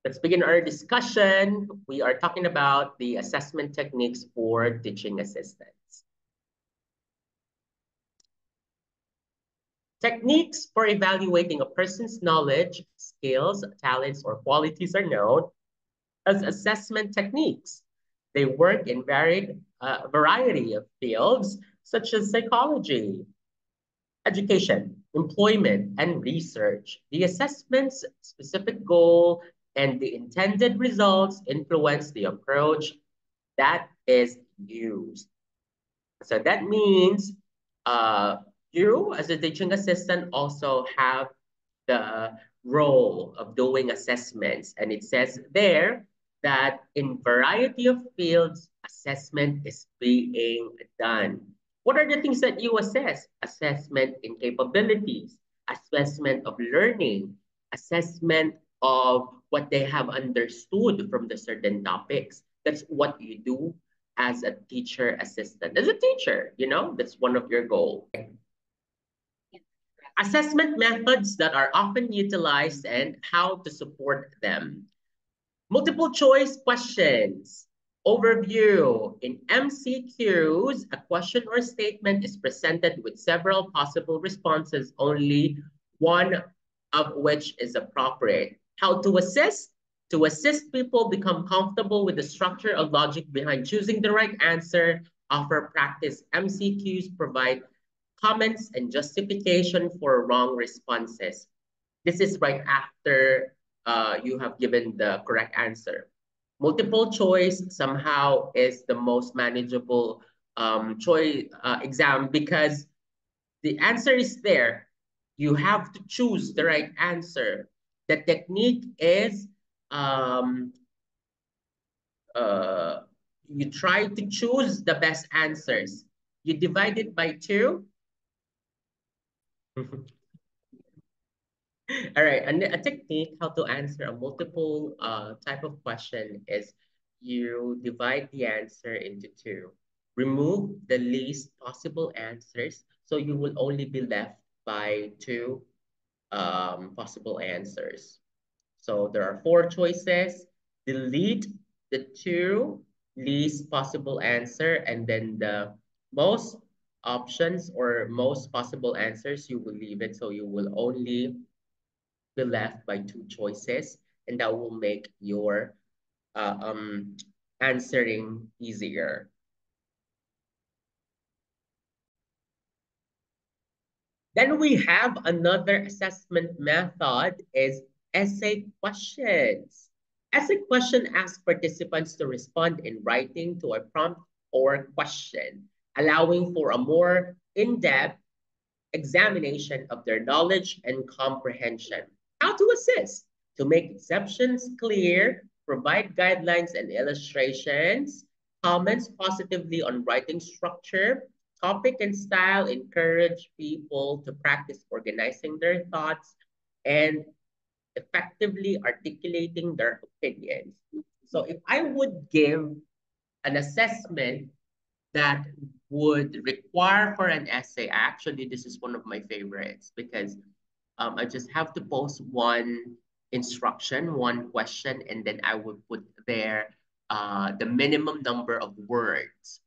Let's begin our discussion. We are talking about the assessment techniques for teaching assistants. Techniques for evaluating a person's knowledge, skills, talents, or qualities are known as assessment techniques. They work in variety of fields such as psychology, education, employment, and research. The assessment's specific goal and the intended results influence the approach that is used. So that means uh, you, as a teaching assistant, also have the role of doing assessments. And it says there that in variety of fields, assessment is being done. What are the things that you assess? Assessment in capabilities, assessment of learning, assessment of what they have understood from the certain topics. That's what you do as a teacher assistant. As a teacher, that's one of your goals. Assessment methods that are often utilized and how to support them. Multiple choice questions. Overview. In MCQs, a question or statement is presented with several possible responses, only one of which is appropriate. How to assist? To assist people become comfortable with the structure of logic behind choosing the right answer, offer practice. MCQs provide comments and justification for wrong responses. This is right after you have given the correct answer. Multiple choice somehow is the most manageable choice exam because the answer is there. You have to choose the right answer. The technique is um, uh, you try to choose the best answers. You divide it by two. All right, and a technique how to answer a multiple type of question is you divide the answer into two. Remove the least possible answers, so you will only be left by two possible answers. So there are four choices. Delete the two least possible answer, and then the most options or most possible answers, you will leave it. So you will only be left by two choices, and that will make your uh, um, answering easier. Then we have another assessment method is essay questions. Essay question asks participants to respond in writing to a prompt or question, allowing for a more in-depth examination of their knowledge and comprehension. How to assist? To make exceptions clear, provide guidelines and illustrations, comments positively on writing structure, topic and style, encourage people to practice organizing their thoughts and effectively articulating their opinions. So if I would give an assessment that would require for an essay, actually, this is one of my favorites because I just have to post one instruction, one question, and then I would put there the minimum number of words.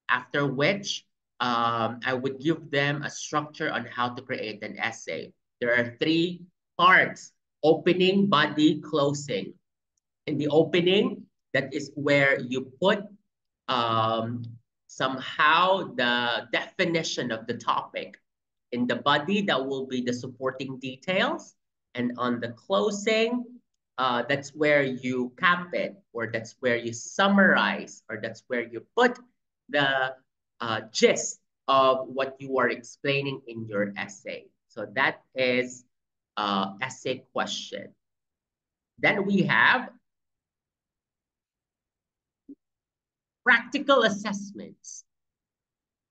After which, I would give them a structure on how to create an essay. There are three parts: opening, body, closing. In the opening, that is where you put um, somehow the definition of the topic. In the body, that will be the supporting details. And on the closing, that's where you cap it, or that's where you summarize, or that's where you put the gist of what you are explaining in your essay. So that is essay question. Then we have practical assessments.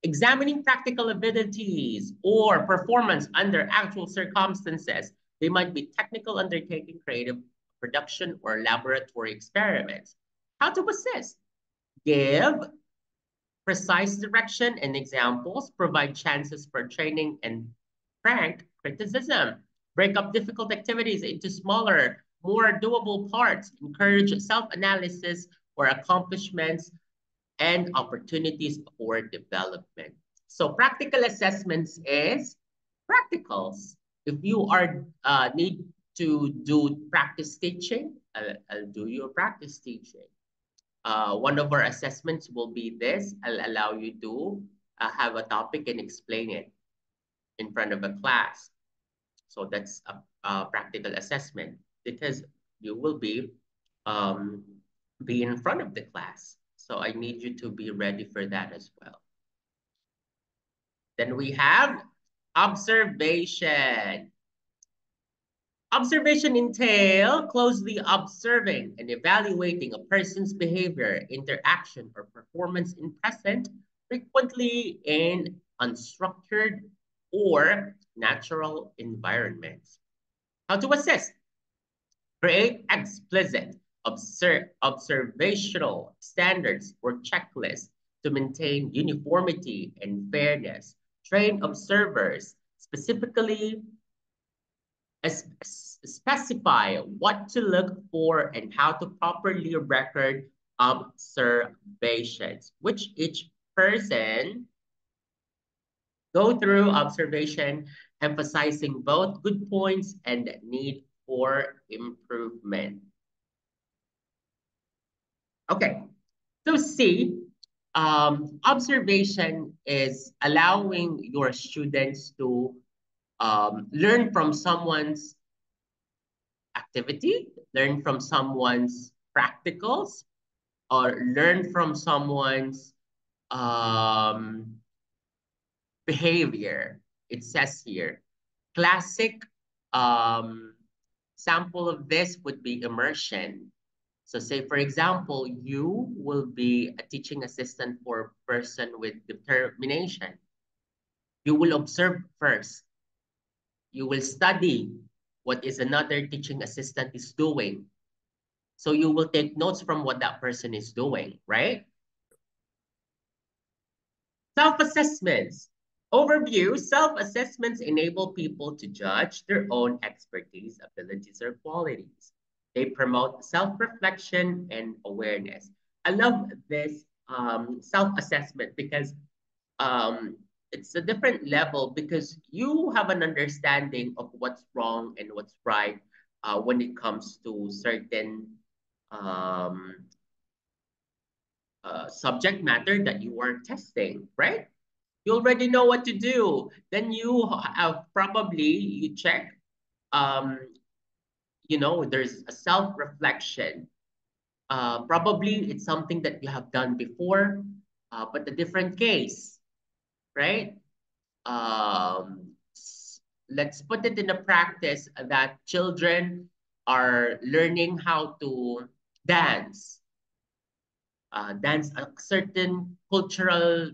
Examining practical abilities or performance under actual circumstances. They might be technical undertaking, creative production, or laboratory experiments. How to assist? Give precise direction and examples, provide chances for training and frank criticism. Break up difficult activities into smaller, more doable parts, encourage self-analysis for accomplishments and opportunities for development. So practical assessments is practicals. If you are need to do practice teaching, I'll do your practice teaching. One of our assessments will be this. I'll allow you to have a topic and explain it in front of a class. So that's a practical assessment because you will um, be in front of the class. So I need you to be ready for that as well. Then we have observation. Observation entails closely observing and evaluating a person's behavior, interaction, or performance in present, frequently in unstructured or natural environments. How to assess? Create explicit observational standards or checklists to maintain uniformity and fairness. Train observers specifically specify what to look for and how to properly record observations, which each person go through observation, emphasizing both good points and need for improvement. Okay, so C, observation is allowing your students to learn from someone's activity, learn from someone's practicals, or learn from someone's um, behavior. It says here, classic um, sample of this would be immersion. So say, for example, you will be a teaching assistant for a person with determination. You will observe first. You will study what is another teaching assistant is doing. So you will take notes from what that person is doing, right? Self-assessments. Overview, self-assessments enable people to judge their own expertise, abilities, or qualities. They promote self-reflection and awareness. I love this self-assessment because um, it's a different level because you have an understanding of what's wrong and what's right when it comes to certain um, subject matter that you are testing, right? You already know what to do. Then you have probably you check, um, there's a self-reflection. Probably it's something that you have done before, but a different case, right? Let's put it in a practice that children are learning how to dance, dance a certain cultural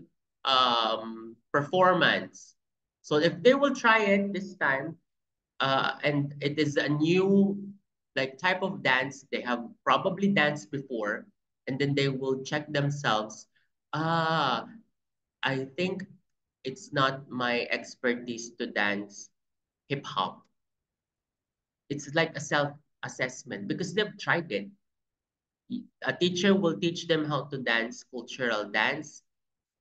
performance. So if they will try it this time, and it is a new like type of dance, they have probably danced before, and then they will check themselves. Ah, I think it's not my expertise to dance hip hop. It's like a self-assessment because they've tried it. A teacher will teach them how to dance cultural dance.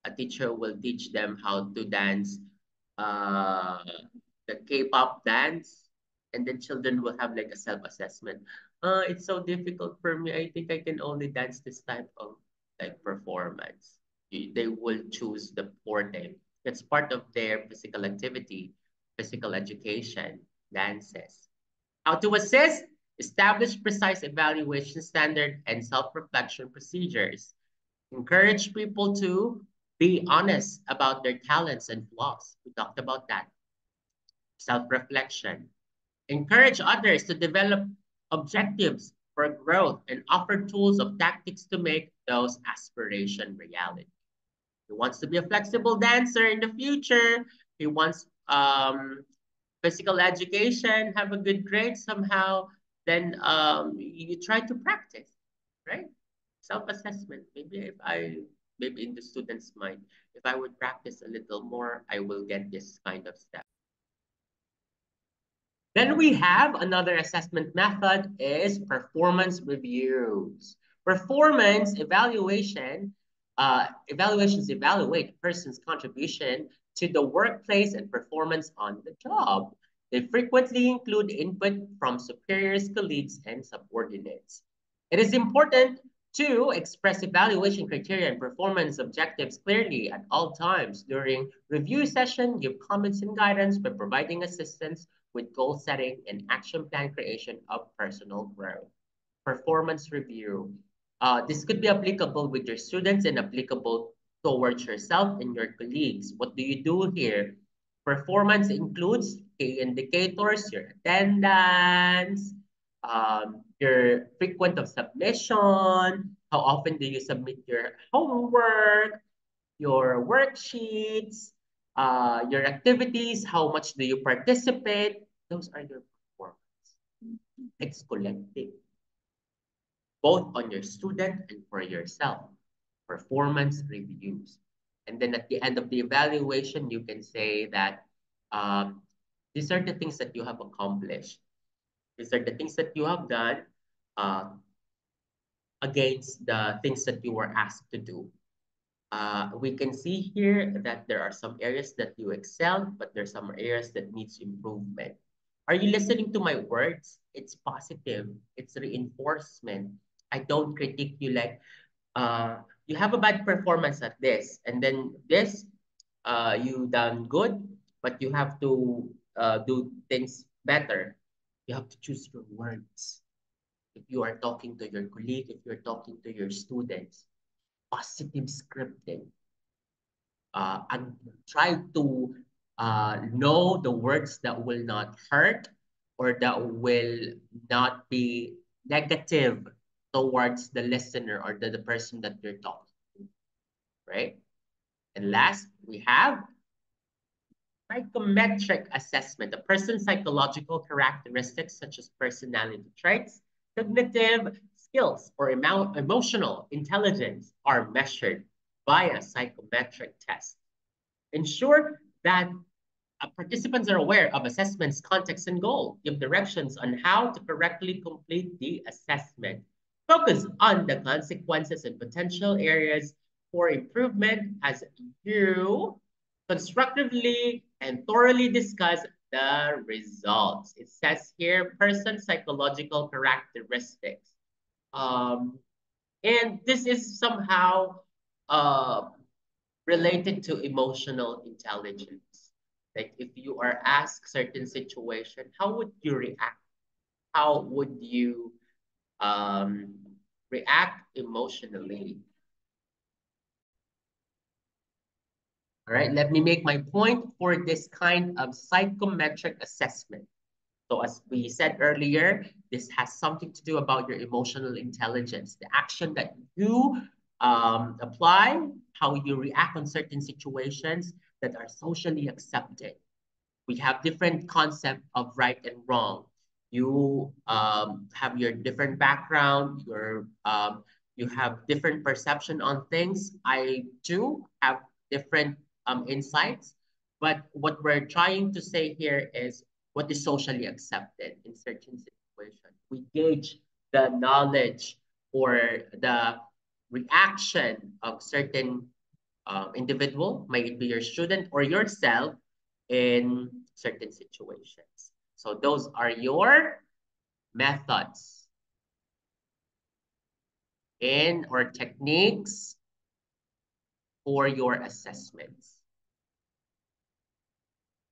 A teacher will teach them how to dance uh, the K-pop dance. And then children will have like a self-assessment. It's so difficult for me. I think I can only dance this type of like performance. They will choose the forte. That's part of their physical activity, physical education, dances. How to assist? Establish precise evaluation standard and self-reflection procedures. Encourage people to be honest about their talents and flaws. We talked about that. Self-reflection. Encourage others to develop objectives for growth and offer tools of tactics to make those aspirations reality. He wants to be a flexible dancer in the future. He wants physical education, have a good grade somehow. Then you try to practice, right? Self-assessment. Maybe in the student's mind, if I would practice a little more, I will get this kind of step. Then we have another assessment method is performance reviews. Performance evaluations evaluate a person's contribution to the workplace and performance on the job. They frequently include input from superiors, colleagues, and subordinates. It is important to express evaluation criteria and performance objectives clearly at all times. During review session, give comments and guidance by providing assistance with goal setting and action plan creation of personal growth. Performance review. This could be applicable with your students and applicable towards yourself and your colleagues. What do you do here? Performance includes key indicators, your attendance, your frequent of submission, how often do you submit your homework, your worksheets, your activities, how much do you participate. Those are your performance. It's collective, both on your student and for yourself. Performance reviews. And then at the end of the evaluation, you can say that um, these are the things that you have accomplished. These are the things that you have done uh, against the things that you were asked to do. We can see here that there are some areas that you excel, but there's some areas that needs improvement. Are you listening to my words? It's positive. It's reinforcement. I don't critique you like, you have a bad performance at this, and then this, you done good, but you have to do things better. You have to choose your words. If you are talking to your colleague, if you're talking to your students, positive scripting, and try to know the words that will not hurt or that will not be negative towards the listener or the person that you're talking to, right? And last, we have psychometric assessment. A person's psychological characteristics such as personality traits, cognitive skills, or emotional intelligence are measured by a psychometric test. Ensure that participants are aware of assessment's context and goal. Give directions on how to correctly complete the assessment. Focus on the consequences and potential areas for improvement as you constructively and thoroughly discuss the results. It says here, person psychological characteristics. Um, and this is somehow uh, related to emotional intelligence. Like if you are asked certain situation, how would you react? How would you um, react emotionally? All right, let me make my point for this kind of psychometric assessment. So as we said earlier, this has something to do about your emotional intelligence, the action that you apply, how you react on certain situations that are socially accepted. We have different concept of right and wrong. You have your different background, you have different perception on things. I too have different insights, but what we're trying to say here is what is socially accepted in certain situations. We gauge the knowledge or the reaction of certain individual, may it be your student or yourself, in certain situations. So those are your methods and or techniques for your assessments.